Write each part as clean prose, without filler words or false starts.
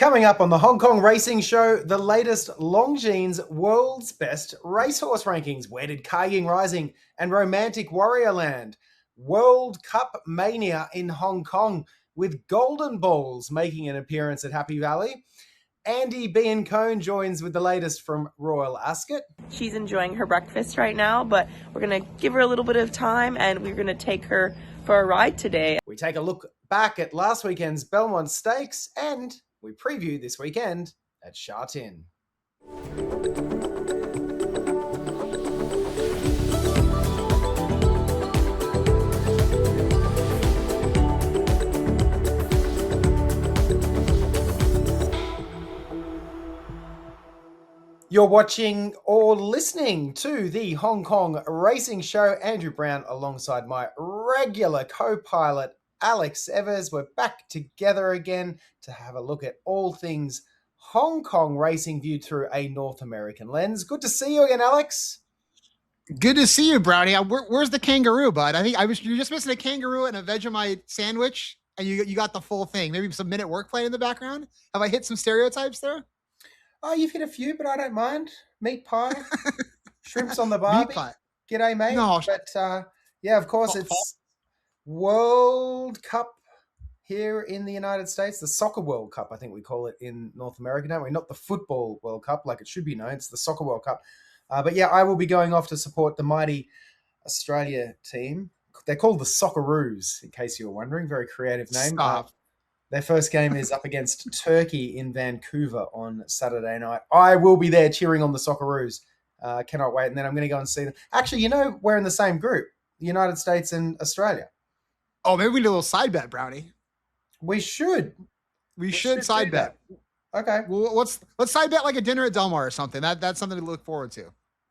Coming up on the Hong Kong Racing Show, the latest Longines World's Best Racehorse rankings. Where did Ka Ying Rising and Romantic Warrior land? World Cup mania in Hong Kong, with Golden Balls making an appearance at Happy Valley. Andie Biancone joins with the latest from Royal Ascot. She's enjoying her breakfast right now, but we're going to give her a little bit of time and we're going to take her for a ride today. We take a look back at last weekend's Belmont Stakes and we preview this weekend at Sha Tin. You're watching or listening to the Hong Kong Racing Show. Andrew Brown alongside my regular co-pilot, Alex Evers. We're back together again to have a look at all things Hong Kong racing viewed through a North American lens. Good to see you again, Alex. Good to see you, Brownie. Where's the kangaroo, bud? I think you're just missing a kangaroo and a Vegemite sandwich, and you got the full thing. Maybe some Minute Work playing in the background. Have I hit some stereotypes there? Oh, you've hit a few, but I don't mind. Meat pie, shrimps on the barbie. Meat pie. G'day, mate. No, but yeah, of course, it's World Cup here in the United States. The Soccer World Cup, I think we call it in North America, don't we? Not the Football World Cup like it should be known. It's the Soccer World Cup. But yeah, I will be going off to support the mighty Australia team. They're called the Socceroos, in case you were wondering. Very creative name. Their first game is up against Turkey in Vancouver on Saturday night. I will be there cheering on the Socceroos. Cannot wait. And then I'm going to go and see them. Actually, we're in the same group, the United States and Australia. Oh, maybe we do a little side bet, Brownie. We should. We should side bet. Okay. Well, let's side bet like a dinner at Del Mar or something. That's something to look forward to.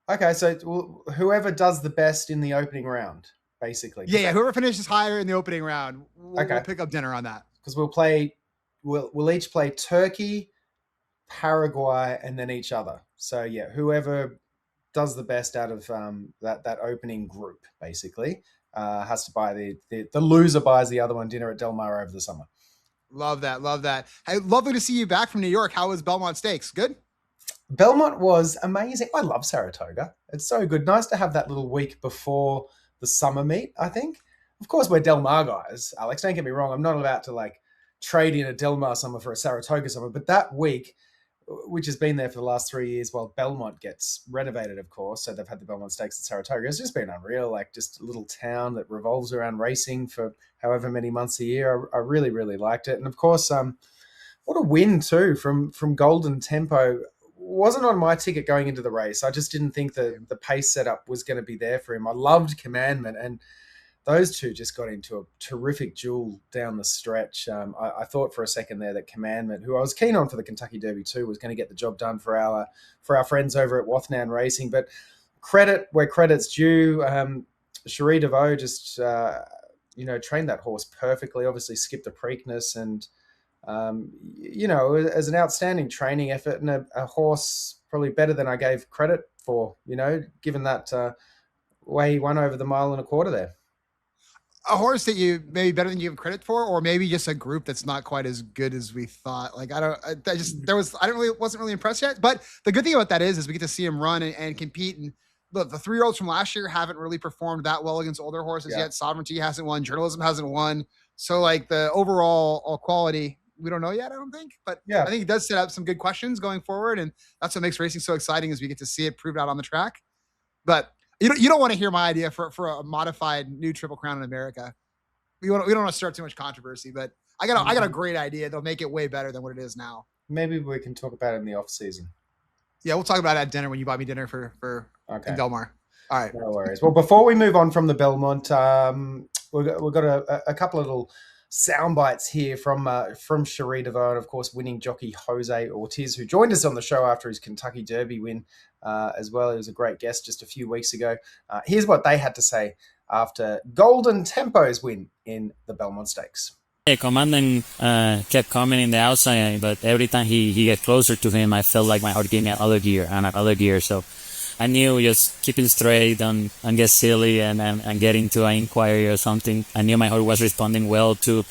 Okay, so whoever does the best in the opening round, basically. Yeah, whoever finishes higher in the opening round, we'll pick up dinner on that. Because we'll each play Turkey, Paraguay, and then each other. So yeah, whoever does the best out of that opening group, basically, has to buy the loser buys the other one dinner at Del Mar over the summer. Love that. Hey, lovely to see you back from New York. How was Belmont Stakes? Good? Belmont was amazing. I love Saratoga. It's so good. Nice to have that little week before the summer meet, I think. Of course, we're Del Mar guys, Alex. Don't get me wrong. I'm not about to trade in a Del Mar summer for a Saratoga summer. But that week, which has been there for the last 3 years while Belmont gets renovated, of course. So they've had the Belmont Stakes at Saratoga. It's just been unreal, just a little town that revolves around racing for however many months a year. I really, really liked it. And of course, what a win too from Golden Tempo. Wasn't on my ticket going into the race. I just didn't think that the pace setup was going to be there for him. I loved Commandment, and those two just got into a terrific duel down the stretch. I thought for a second there that Commandment, who I was keen on for the Kentucky Derby too, was going to get the job done for our friends over at Wathnan Racing. But credit where credit's due. Cherie DeVoe just trained that horse perfectly. Obviously skipped the Preakness and. As an outstanding training effort and a horse probably better than I gave credit for, given that way he won over the 1.25 miles there. A horse that you maybe better than you give credit for, or maybe just a group that's not quite as good as we thought. Wasn't really impressed yet. But the good thing about that is we get to see him run and compete. And look, the 3-year-olds from last year haven't really performed that well against older horses yet. Sovereignty hasn't won. Journalism hasn't won. So the overall quality, we don't know yet, I don't think. But I think it does set up some good questions going forward. And that's what makes racing so exciting is we get to see it proved out on the track. But you don't want to hear my idea for a modified new Triple Crown in America. We don't want to start too much controversy, but I got a great idea that'll make it way better than what it is now. Maybe we can talk about it in the off season. Yeah, we'll talk about it at dinner when you buy me dinner for in Del Mar. All right. No worries. Well, before we move on from the Belmont, we've got a couple of little sound bites here from Cherie DeVoe and, of course, winning jockey Jose Ortiz, who joined us on the show after his Kentucky Derby win as well. He was a great guest just a few weeks ago. Here's what they had to say after Golden Tempo's win in the Belmont Stakes. Yeah, Commandant kept coming in the outside, but every time he get closer to him, I felt like my heart gave me another gear. So I knew just keeping straight and get silly and get into an inquiry or something. I knew my heart was responding well to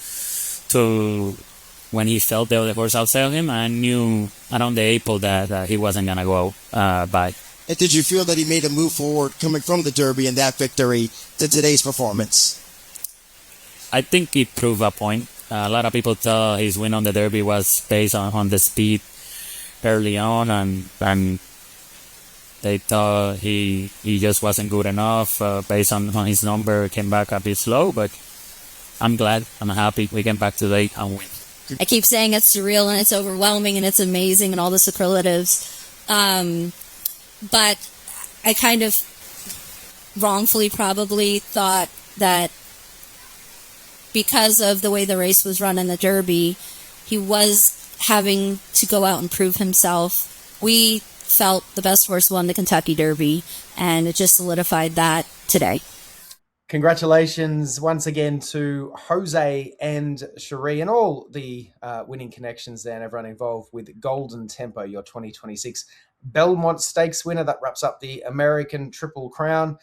when he felt the other horse outside of him, I knew around the April that he wasn't going to go by. And did you feel that he made a move forward coming from the Derby and that victory to today's performance? I think he proved a point. A lot of people thought his win on the Derby was based on the speed early on, and they thought he just wasn't good enough based on his number, came back a bit slow, but I'm glad, I'm happy we came back today and win. I keep saying it's surreal and it's overwhelming and it's amazing and all the superlatives. But I kind of wrongfully probably thought that because of the way the race was run in the Derby, he was having to go out and prove himself. We felt the best horse won the Kentucky Derby, and it just solidified that today. Congratulations once again to Jose and Cherie and all the winning connections there and everyone involved with Golden Tempo, your 2026 Belmont Stakes winner. That wraps up the American Triple Crown.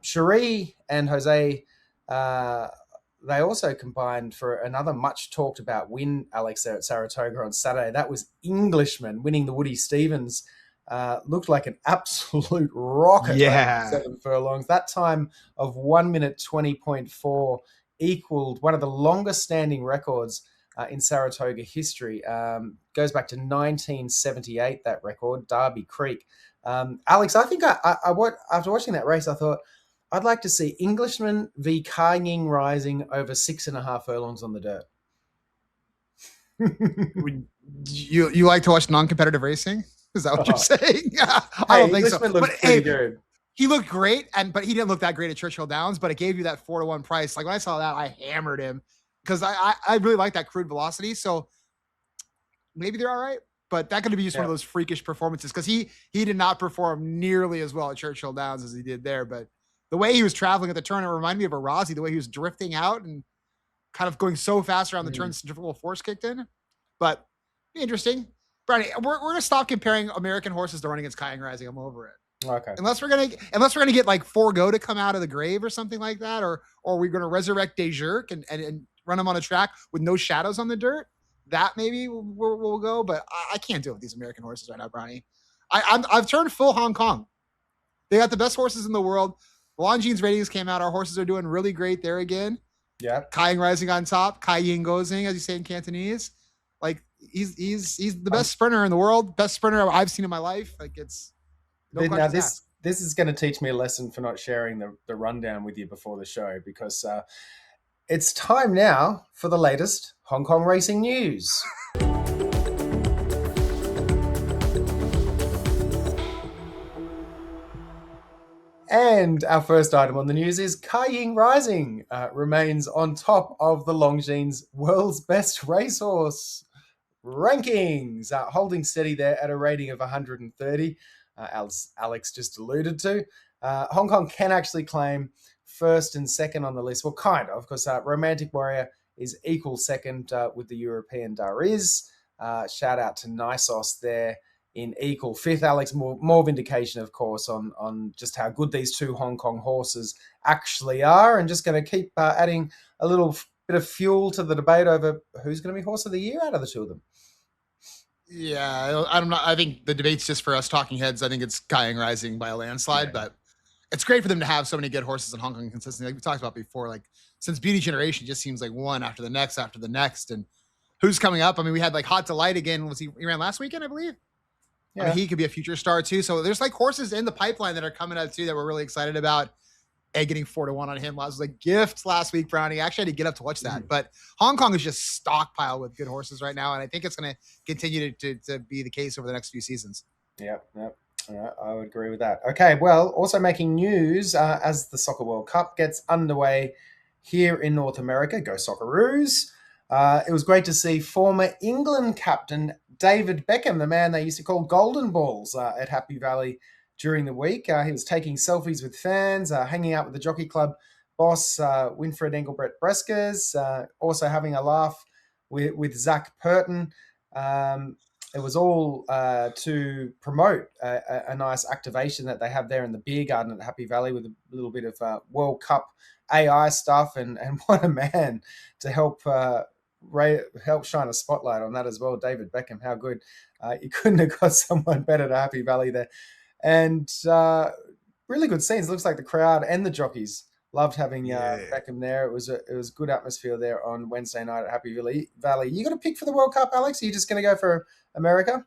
Cherie and Jose, they also combined for another much talked about win, Alex, there at Saratoga on Saturday. That was Englishman winning the Woody Stevens. Looked like an absolute rocket. Yeah. 7 furlongs. That time of 1 minute 20.4 equaled one of the longest standing records in Saratoga history. Goes back to 1978, that record, Derby Creek. Alex, I think after watching that race, I thought, I'd like to see Englishman v Ka Ying Rising over 6.5 furlongs on the dirt. You like to watch non-competitive racing? Is that what you're saying? I don't think so. But good. He looked great, but he didn't look that great at Churchill Downs, but it gave you that 4-1 price. Like when I saw that, I hammered him because I really like that crude velocity. So maybe they're all right, but that could be just one of those freakish performances because he did not perform nearly as well at Churchill Downs as he did there. But the way he was traveling at the turn, it reminded me of a Rossi, the way he was drifting out and kind of going so fast around the turn, centrifugal force kicked in. But interesting. Brownie, we're going to stop comparing American horses to running against Ka Ying Rising. I'm over it. Okay. Unless we're gonna get like Forgo to come out of the grave or something like that, or we're gonna resurrect Dejerk and run him on a track with no shadows on the dirt. That maybe we'll go, but I can't do it with these American horses right now, Brownie. I've turned full Hong Kong. They got the best horses in the world. Longines ratings came out. Our horses are doing really great there again. Yeah. Ka Ying Rising on top. Ka Ying Gozing, as you say in Cantonese. Like he's the best sprinter in the world. Best sprinter I've seen in my life. Like it's no now this is going to teach me a lesson for not sharing the rundown with you before the show, because it's time now for the latest Hong Kong racing news. And our first item on the news is Ka Ying Rising remains on top of the Longines World's Best Racehorse rankings, holding steady there at a rating of 130, as Alex just alluded to. Hong Kong can actually claim first and second on the list. Well, kind of, because Romantic Warrior is equal second with the European Dariz. Shout out to Nysos there in equal fifth. Alex, more vindication, of course, on just how good these two Hong Kong horses actually are, and just going to keep adding a little bit of fuel to the debate over who's going to be Horse of the Year out of the two of them. Yeah, I think the debate's just for us talking heads. I think it's Ka Ying Rising by a landslide, but it's great for them to have so many good horses in Hong Kong consistently. Like we talked about before, like since Beauty Generation, it just seems like one after the next, and who's coming up? I mean, we had like Hot Delight again. He ran last weekend, I believe. Yeah. I mean, he could be a future star too. So there's like horses in the pipeline that are coming out too that we're really excited about. And getting 4-1 on him was a gift last week, Brownie. I actually had to get up to watch that. But Hong Kong is just stockpiled with good horses right now, and I think it's going to continue to be the case over the next few seasons. Yep. I would agree with that. Okay, well, also making news as the Soccer World Cup gets underway here in North America. Go Socceroos. It was great to see former England captain David Beckham, the man they used to call Golden Balls, at Happy Valley during the week. He was taking selfies with fans, hanging out with the Jockey Club boss, Winfred Engelbrett Breskers, also having a laugh with Zach Purton. It was all to promote a nice activation that they have there in the beer garden at Happy Valley with a little bit of World Cup AI stuff. And what a man to help help shine a spotlight on that as well. David Beckham, how good. You couldn't have got someone better to Happy Valley there. And really good scenes. Looks like the crowd and the jockeys loved having Beckham there. It was good atmosphere there on Wednesday night at Happy Valley. You got a pick for the World Cup, Alex? Are you just going to go for America?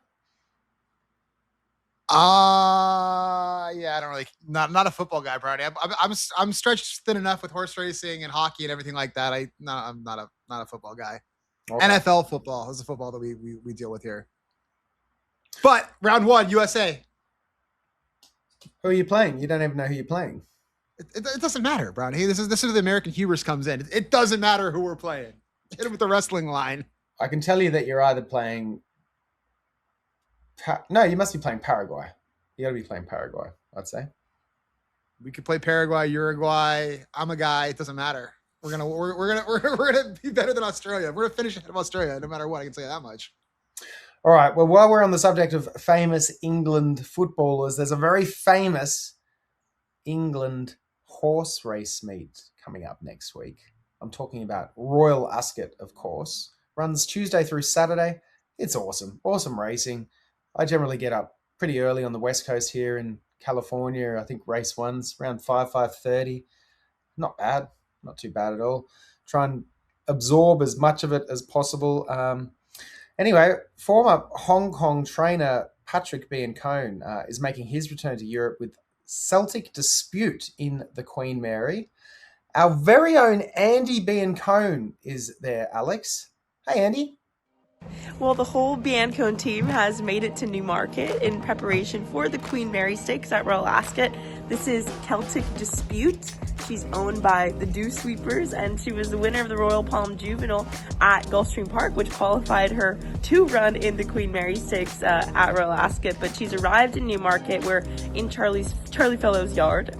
Yeah, I don't really, not a football guy, Brownie. I'm stretched thin enough with horse racing and hockey and everything like that. I'm not a football guy. Okay. NFL football is the football that we deal with here. But round 1, USA. Who are you playing? You don't even know who you're playing. It doesn't matter, Brownie. This is where the American hubris comes in. It doesn't matter who we're playing. Hit it with the wrestling line. I can tell you that you're either playing. No, you must be playing Paraguay. You got to be playing Paraguay, I'd say. We could play Paraguay, Uruguay. I'm a guy. It doesn't matter. We're gonna be better than Australia. We're gonna finish ahead of Australia, no matter what. I can say that much. All right. Well, while we're on the subject of famous England footballers, there's a very famous England horse race meet coming up next week. I'm talking about Royal Ascot, of course. Runs Tuesday through Saturday. It's awesome. Awesome racing. I generally get up pretty early on the West Coast here in California. I think race 1's around 5:30. Not bad. Not too bad at all. Try and absorb as much of it as possible. Anyway, former Hong Kong trainer Patrick Biancone is making his return to Europe with Celtic Dispute in the Queen Mary. Our very own Andie Biancone is there, Alex. Hey, Andy. Well, the whole Biancone team has made it to Newmarket in preparation for the Queen Mary Stakes at Royal Ascot. This is Celtic Dispute. She's owned by the Dew Sweepers, and she was the winner of the Royal Palm Juvenile at Gulfstream Park, which qualified her to run in the Queen Mary Stakes at Royal Ascot. But she's arrived in Newmarket. We're in Charlie Fellowes' yard.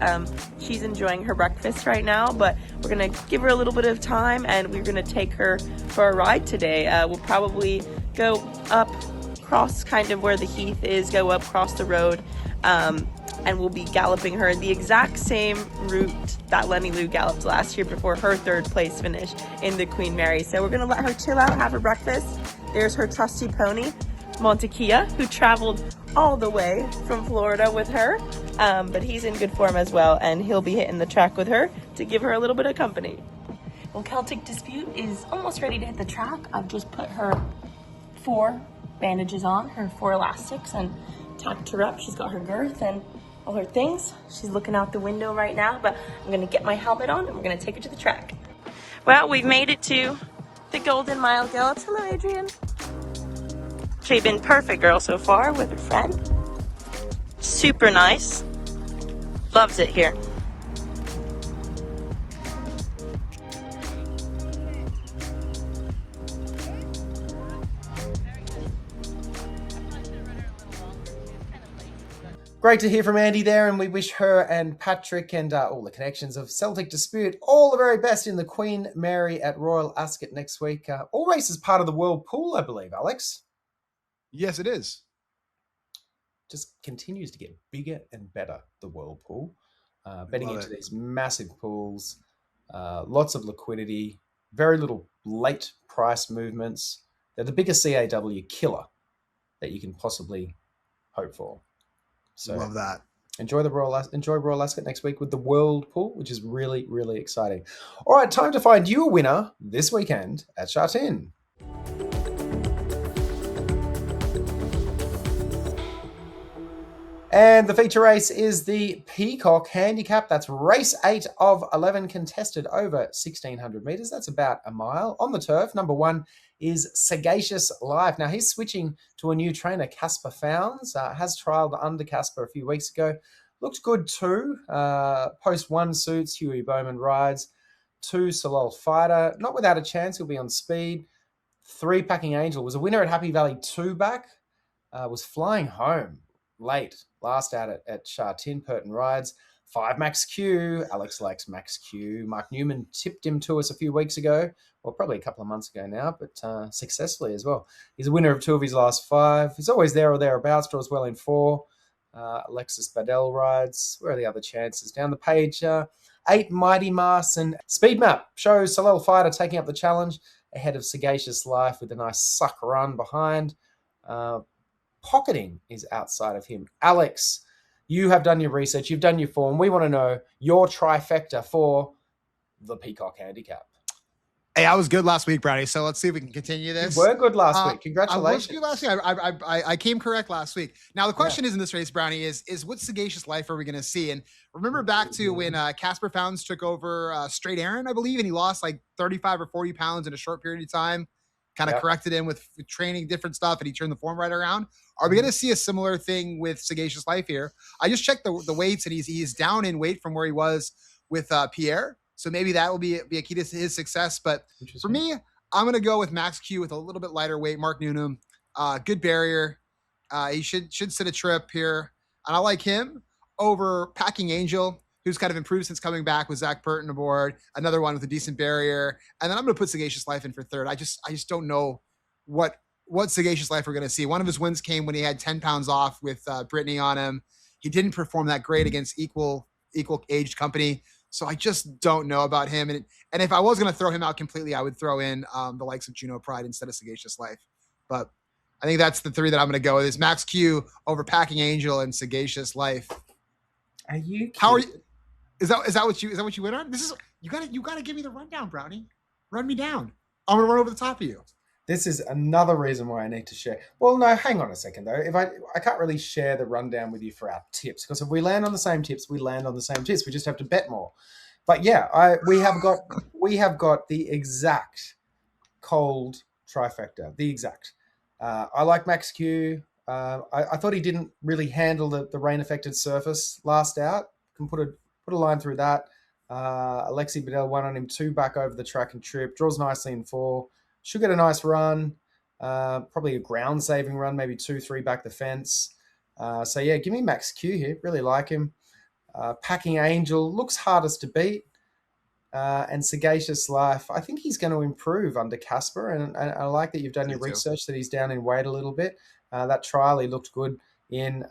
She's enjoying her breakfast right now, but we're going to give her a little bit of time, and we're going to take her for a ride today. We'll probably go up across kind of where the heath is, go up across the road, and we'll be galloping her the exact same route that Lenny Lou galloped last year before her 3rd place finish in the Queen Mary. So we're going to let her chill out, have her breakfast. There's her trusty pony, Montekia, who traveled all the way from Florida with her, but he's in good form as well, and he'll be hitting the track with her to give her a little bit of company. Well, Celtic Dispute is almost ready to hit the track. I've just put her 4 bandages on, her 4 elastics, and tacked her up. She's got her girth and all her things. She's looking out the window right now, but I'm gonna get my helmet on and we're gonna take her to the track. Well, we've made it to the Golden Mile Gallops. Hello, Adrian. She's been perfect girl so far with her friend. Super nice. Loves it here. Great to hear from Andy there, and we wish her and Patrick and all the connections of Celtic Dispute all the very best in the Queen Mary at Royal Ascot next week. All races part of the World Pool, I believe, Alex. Yes, it is. Just continues to get bigger and better, the World Pool. Betting into these massive pools, lots of liquidity, very little late price movements. They're the biggest CAW killer that you can possibly hope for. So love that. Enjoy Royal Ascot next week with the World Pool, which is really, really exciting. All right, time to find you a winner this weekend at Sha Tin. And the feature race is the Peacock Handicap. That's race 8 of 11, contested over 1,600 metres. That's about a mile. On the turf, number 1 is Sagacious Life. Now, he's switching to a new trainer, Casper Founds. Has trialled under Casper a few weeks ago. Looked good too. Post 1 suits, Huey Bowman rides. 2, Solol Fighter. Not without a chance, he'll be on speed. 3, Packing Angel. Was a winner at Happy Valley 2 back. Was flying home late. Last out at Sha Tin, Purton rides. 5, Max Q. Alex likes Max Q. Mark Newman tipped him to us a few weeks ago. Well, probably a couple of months ago now, but successfully as well. He's a winner of 2 of his last 5. He's always there or thereabouts, draws well in 4. Alexis Badell rides. Where are the other chances? Down the page, 8, Mighty Mars, and Speed Map shows Solel Fighter taking up the challenge. ahead of Sagacious Life with a nice suck run behind. Pocketing is outside of him. Alex, you have done your research. You've done your form. We want to know your trifecta for the Peacock Handicap. Hey, I was good last week, Brownie. So let's see if we can continue this. You were good last week. Congratulations. I was good last week. I came correct last week. Now the question is in this race, Brownie, is what Sagacious Life are we going to see? And remember back to when Casper Founds took over Straight Aaron, I believe, and he lost like 35 or 40 pounds in a short period of time. Kind of corrected him with training, different stuff, and he turned the form right around. Are we going to see a similar thing with Sagacious Life here? I just checked the weights, and he's down in weight from where he was with Pierre. So maybe that will be a key to his success. But for me, I'm going to go with Max Q with a little bit lighter weight. Mark Newnham, good barrier. He should sit a trip here. And I like him over Packing Angel, who's kind of improved since coming back with Zach Burton aboard. Another one with a decent barrier. And then I'm going to put Sagacious Life in for third. I just don't know what Sagacious Life we're going to see. One of his wins came when he had 10 pounds off with Brittany on him. He didn't perform that great against equal aged company. So I just don't know about him. And if I was going to throw him out completely, I would throw in the likes of Juno Pride instead of Sagacious Life. But I think that's the three that I'm going to go with is Max Q over Packing Angel and Sagacious Life. Are you kidding? How are you? Is that what you went on? This is you gotta give me the rundown, Brownie. Run me down. I'm gonna run over the top of you. This is another reason why I need to share. Well, no, hang on a second though. If I can't really share the rundown with you for our tips because if we land on the same tips, we land on the same tips. We just have to bet more. But yeah, we have got the exact cold trifecta. The exact. I like Max Q. I thought he didn't really handle the rain affected surface last out. Can put a line through that. Alexi Bedell won on him 2 back over the track and trip. Draws nicely in 4. Should get a nice run. Probably a ground saving run, maybe 2-3 back the fence. So yeah, give me Max Q here. Really like him. Packing Angel looks hardest to beat. And Sagacious Life, I think he's going to improve under Casper. And I like that you've done your research that he's down in weight a little bit. That trial, he looked good in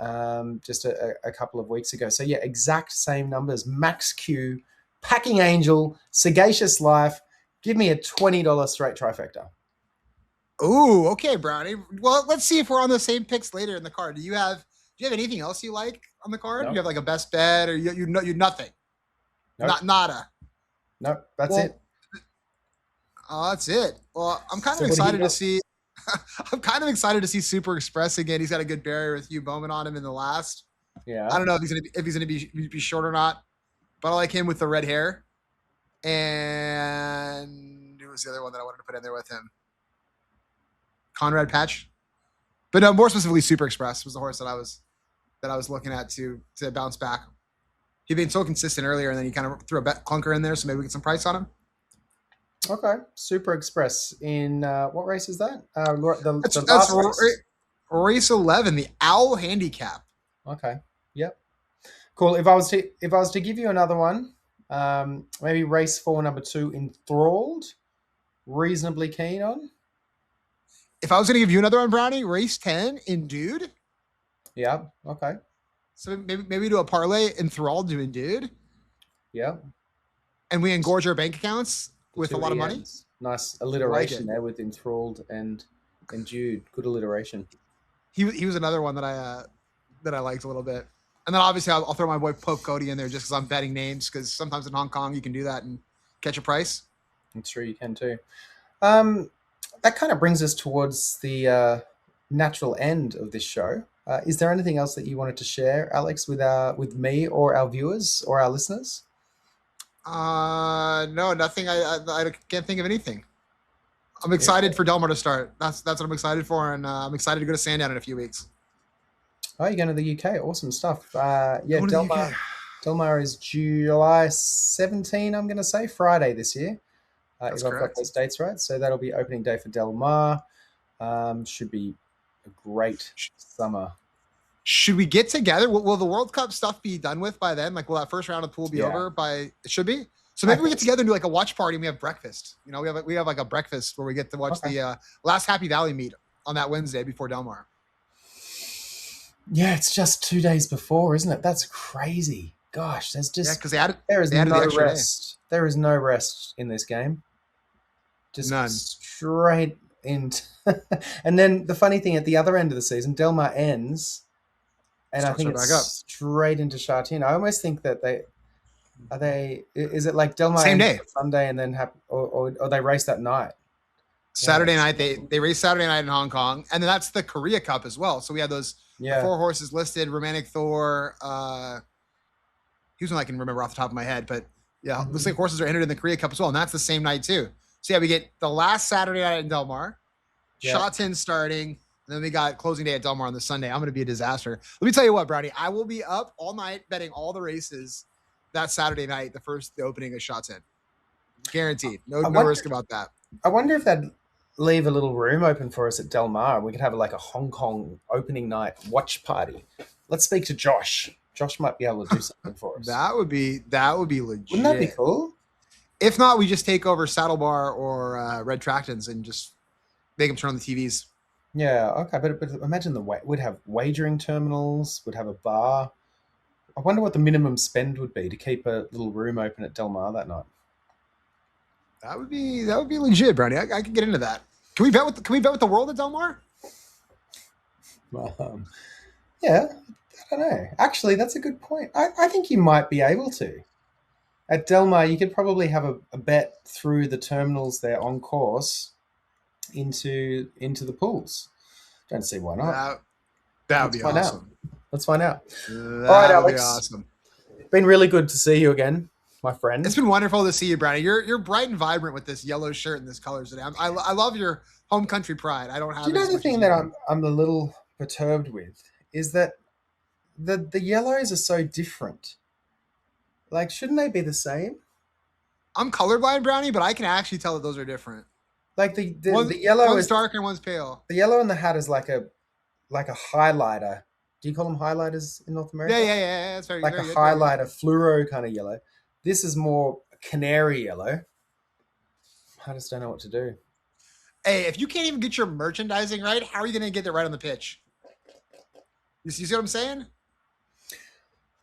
just a couple of weeks ago. So yeah, exact same numbers. Max Q, Packing Angel, Sagacious Life. Give me a $20 straight trifecta. Ooh, okay, Brownie. Well, let's see if we're on the same picks later in the card. Do you have anything else you like on the card? No. Do you have like a best bet or you nothing? Nope. Nada. Nope, that's it. Oh, that's it. Well, I'm kind of excited to see. I'm kind of excited to see Super Express again. He's got a good barrier with Hugh Bowman on him in the last. Yeah. I don't know if he's gonna be short or not, but I like him with the red hair. And who was the other one that I wanted to put in there with him? Conrad Patch. But more specifically, Super Express was the horse that I was looking at to bounce back. He'd been so consistent earlier, and then he kind of threw a bet clunker in there, so maybe we get some price on him. Okay, Super Express in what race is that? That's race 11, the Owl Handicap. Okay, yep, cool. If I was to give you another one, maybe race 4, number 2, Enthralled. Reasonably keen on. If I was going to give you another one, Brownie, race 10, Endued. Yeah. Okay. So maybe do a parlay Enthralled to Endued. Yeah. And we engorge our bank accounts with a lot of money. Nice alliteration there with Enthralled and Endued. Good alliteration. He was another one that I liked a little bit. And then obviously I'll throw my boy Pope Cody in there just because I'm betting names, because sometimes in Hong Kong you can do that and catch a price. I'm sure you can too. That kind of brings us towards the natural end of this show. Is there anything else that you wanted to share, Alex, with me or our viewers or our listeners? No, nothing. I can't think of anything. I'm excited for Del Mar to start. That's what I'm excited for, and I'm excited to go to Sandown in a few weeks. Oh, you're going to the UK. Awesome stuff. Yeah, Del Mar is July 17, I'm going to say, Friday this year. If I've got those dates right. So that'll be opening day for Del Mar. Should be a great summer. Should we get together? Will the World Cup stuff be done with by then? Like, will that first round of the pool be over by? It should be. So maybe we get together and do like a watch party and we have breakfast. You know, we have like a breakfast where we get to watch the last Happy Valley meet on that Wednesday before Del Mar. Yeah, it's just 2 days before, isn't it? That's crazy. Gosh, there's just because there is no rest. There is no rest in this game. just None. straight into. And then the funny thing, at the other end of the season, Del Mar ends, and I Starts think right it's back up. straight into Sha Tin. I almost think that they. Is it like Del Mar Same ends day. on Sunday and then or they race that night? Saturday Yeah. night, they race Saturday night in Hong Kong, and then that's the Korea Cup as well. So we have the Yeah. 4 horses listed: Romantic Thor. Here's one I can remember off the top of my head, but yeah, looks like horses are entered in the Korea Cup as well, and that's the same night too. So yeah, we get the last Saturday night in Del Mar, Yeah. Sha Tin starting, and then we got closing day at Del Mar on the Sunday. I'm going to be a disaster. Let me tell you what, Brownie, I will be up all night betting all the races that Saturday night, the opening of Sha Tin. Guaranteed. No risk about that. I wonder if they'd leave a little room open for us at Del Mar. We could have like a Hong Kong opening night watch party. Let's speak to Josh. Josh might be able to do something for us. That would be legit. Wouldn't that be cool? If not, we just take over Saddle Bar or Red Tractons and just make them turn on the TVs. Yeah, okay, but imagine we'd have wagering terminals, we'd have a bar. I wonder what the minimum spend would be to keep a little room open at Del Mar that night. That would be legit, Brownie. I could get into that. Can we bet with the world at Del Mar? Yeah, I don't know. Actually, that's a good point. I think you might be able to. At Del Mar, you could probably have a bet through the terminals there on course into the pools. Don't see why not. That would be awesome. Let's find out. All right, Alex. Alex. Awesome. Been really good to see you again, my friend. It's been wonderful to see you, Brownie. You're bright and vibrant with this yellow shirt and this colors today. I love your home country pride. I don't have. Do you know the thing that I'm a little perturbed with is that the yellows are so different. Like, shouldn't they be the same? I'm colorblind, Brownie, but I can actually tell that those are different. Like the yellow one's is dark and one's pale. The yellow in the hat is like a highlighter. Do you call them highlighters in North America? Yeah. That's very like very a good, highlighter, fluoro kind of yellow. This is more canary yellow. I just don't know what to do. Hey, if you can't even get your merchandising right, how are you going to get it right on the pitch? You see what I'm saying?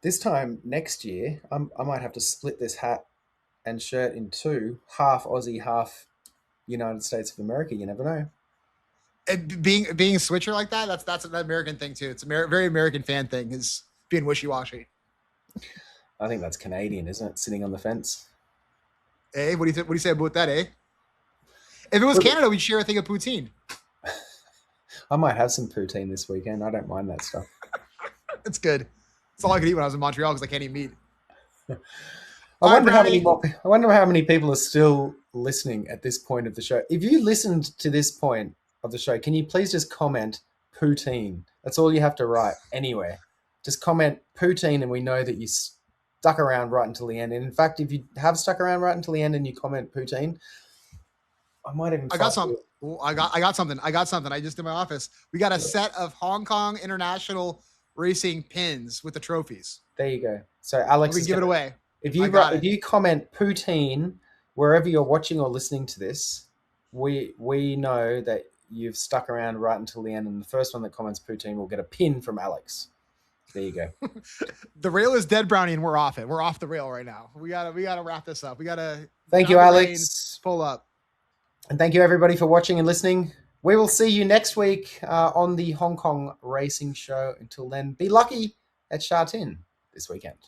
This time next year, I might have to split this hat and shirt in two, half Aussie, half United States of America. You never know. And being a switcher like that, that's an American thing too. It's a very American fan thing, is being wishy-washy. I think that's Canadian, isn't it? Sitting on the fence. Hey, what do you say about that, eh? If it was Canada, we'd share a thing of poutine. I might have some poutine this weekend. I don't mind that stuff. It's good. It's all I could eat when I was in Montreal because I can't eat meat. I wonder how many people are still listening at this point of the show. If you listened to this point of the show, can you please just comment poutine? That's all you have to write anywhere. Just comment poutine, and we know that you stuck around right until the end. And in fact, if you have stuck around right until the end and you comment poutine, I might even. I got something. I got something. I just in my office. We got a set of Hong Kong International Racing pins with the trophies. There you go. So Alex, we can give it away. If you comment poutine wherever you're watching or listening to this, we know that you've stuck around right until the end, and the first one that comments poutine will get a pin from Alex. There you go. The rail is dead, Brownie, and we're off it. We're off the rail right now. We gotta wrap this up. We gotta. Thank you, Alex. Pull up. And thank you everybody for watching and listening. We will see you next week on the Hong Kong Racing Show. Until then, be lucky at Sha Tin this weekend.